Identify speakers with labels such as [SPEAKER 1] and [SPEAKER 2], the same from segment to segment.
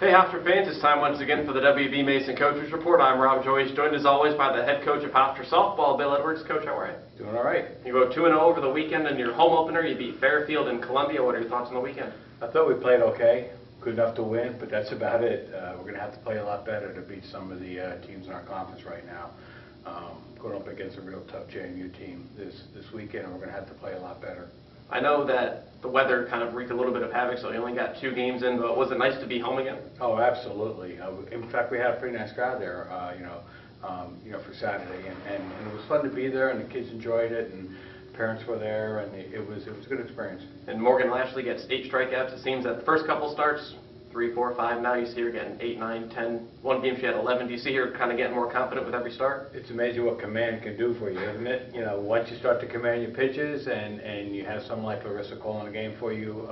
[SPEAKER 1] Hey Hofstra fans, it's time once again for the WV Mason Coaches Report. I'm Rob Joyce, joined as always by the head coach of Hofstra softball, Bill Edwards. Coach, how are you?
[SPEAKER 2] Doing all right.
[SPEAKER 1] You go 2-0 over the weekend in your home opener. You beat Fairfield and Columbia. What are your thoughts on the weekend?
[SPEAKER 2] I thought we played okay, good enough to win, but that's about it. We're going to have to play a lot better to beat some of the teams in our conference right now. Going up against a real tough JMU team this weekend, and we're going to have to play a lot better.
[SPEAKER 1] I know that the weather kind of wreaked a little bit of havoc, so you only got 2 games in, but was it nice to be home again?
[SPEAKER 2] Oh, absolutely. In fact, we had a pretty nice crowd there, for Saturday, and it was fun to be there, and the kids enjoyed it, and parents were there, and it was a good experience.
[SPEAKER 1] And Morgan Lashley gets 8 strikeouts. It seems that the first couple starts, 3, 4, 5. Now you see her getting 8, 9, 10. One game she had 11. Do you see her kind of getting more confident with every start?
[SPEAKER 2] It's amazing what command can do for you, isn't it? You know, once you start to command your pitches and you have someone like Larissa calling a game for you,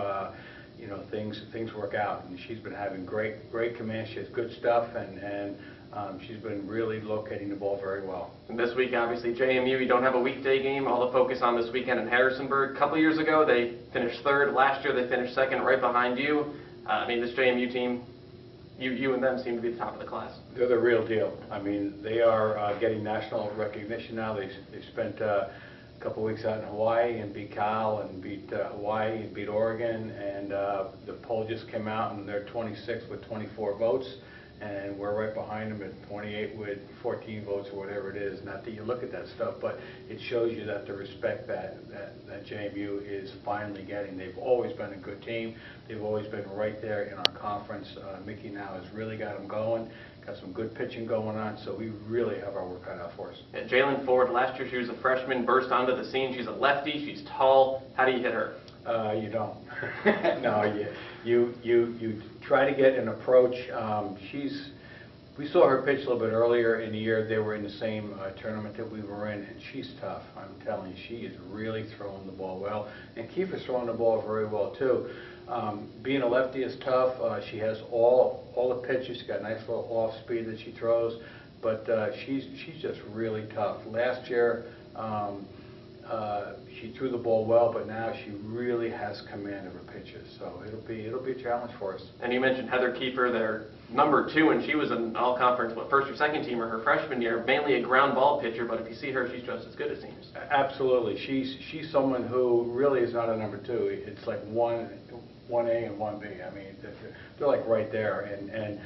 [SPEAKER 2] things work out. And she's been having great command. She has good stuff, and she's been really locating the ball very well.
[SPEAKER 1] And this week, obviously, JMU, you don't have a weekday game. All the focus on this weekend in Harrisonburg. A couple years ago, they finished 3rd. Last year, they finished 2nd, right behind you. This JMU team, you and them seem to be the top of the class.
[SPEAKER 2] They're the real deal. I mean, they are getting national recognition now. They spent a couple weeks out in Hawaii and beat Cal and beat Hawaii and beat Oregon, and the poll just came out and they're 26th with 24 votes. And we're right behind them at 28 with 14 votes or whatever it is. Not that you look at that stuff, but it shows you that the respect that JMU is finally getting. They've always been a good team. They've always been right there in our conference. Mickey now has really got them going, got some good pitching going on, so we really have our work cut out for us.
[SPEAKER 1] And Jalen Ford, last year she was a freshman, burst onto the scene. She's a lefty, she's tall. How do you hit her?
[SPEAKER 2] You don't. No, you try to get an approach. We saw her pitch a little bit earlier in the year. They were in the same tournament that we were in, and she's tough. I'm telling you, she is really throwing the ball well, and Kiefer's throwing the ball very well too. Being a lefty is tough. She has all the pitches. She's got a nice little off speed that she throws, but she's just really tough. Last year, she threw the ball well, but now she really has command of her pitches. So it'll be a challenge for us.
[SPEAKER 1] And you mentioned Heather Kiefer, their number 2, and she was an all-conference, first or second teamer her freshman year, mainly a ground ball pitcher. But if you see her, she's just as good, it seems. Absolutely,
[SPEAKER 2] she's someone who really is not a number 2. It's like 1A and 1B. I mean, they're like right there, and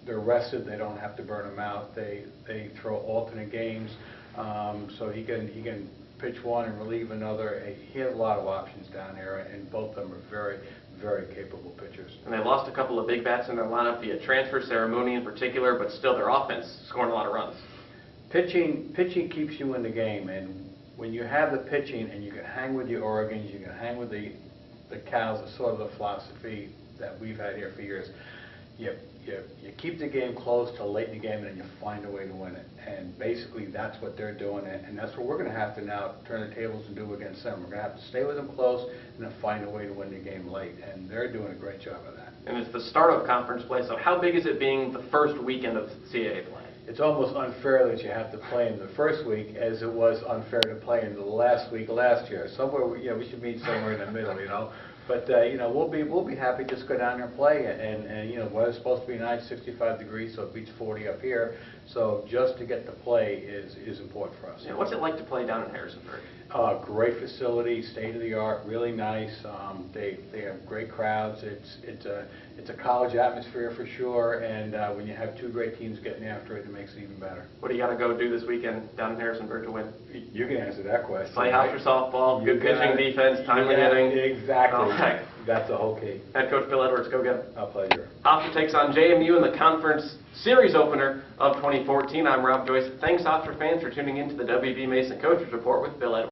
[SPEAKER 2] they're rested. They don't have to burn them out. They throw alternate games. So he can pitch one and relieve another. He has a lot of options down there, and both of them are very, very capable pitchers.
[SPEAKER 1] And they lost a couple of big bats in their lineup via transfer, Ceremony in particular, but still their offense scoring a lot of runs.
[SPEAKER 2] Pitching keeps you in the game, and when you have the pitching and you can hang with the Oregons, you can hang with the Cals, it's sort of the philosophy that we've had here for years. You keep the game close till late in the game, and then you find a way to win it. And basically, that's what they're doing, and that's what we're going to have to now turn the tables and do against them. We're going to have to stay with them close and then find a way to win the game late, and they're doing a great job of that.
[SPEAKER 1] And it's the start of conference play, so how big is it being the first weekend of CAA play?
[SPEAKER 2] It's almost unfair that you have to play in the first week as it was unfair to play in the last week last year. Somewhere, we should meet somewhere in the middle, But we'll be happy to just go down there and play, and weather's supposed to be nice, 65 degrees, so it beats 40 up here. So just to get to play is important for us.
[SPEAKER 1] Yeah, what's it like to play down in Harrisonburg?
[SPEAKER 2] Great facility, state of the art, really nice. They have great crowds. It's a college atmosphere for sure, and when you have 2 great teams getting after it, it makes it even better.
[SPEAKER 1] What do you got to go do this weekend down in Harrisonburg to win?
[SPEAKER 2] You can answer that question.
[SPEAKER 1] Play Hofstra softball, good pitching, defense, timely hitting.
[SPEAKER 2] Exactly.
[SPEAKER 1] Okay.
[SPEAKER 2] That's the whole key.
[SPEAKER 1] Head coach Bill Edwards, go get him.
[SPEAKER 2] A pleasure.
[SPEAKER 1] Hofstra takes on JMU in the conference series opener of 2014. I'm Rob Joyce. Thanks, Hofstra fans, for tuning in to the WV Mason Coaches Report with Bill Edwards.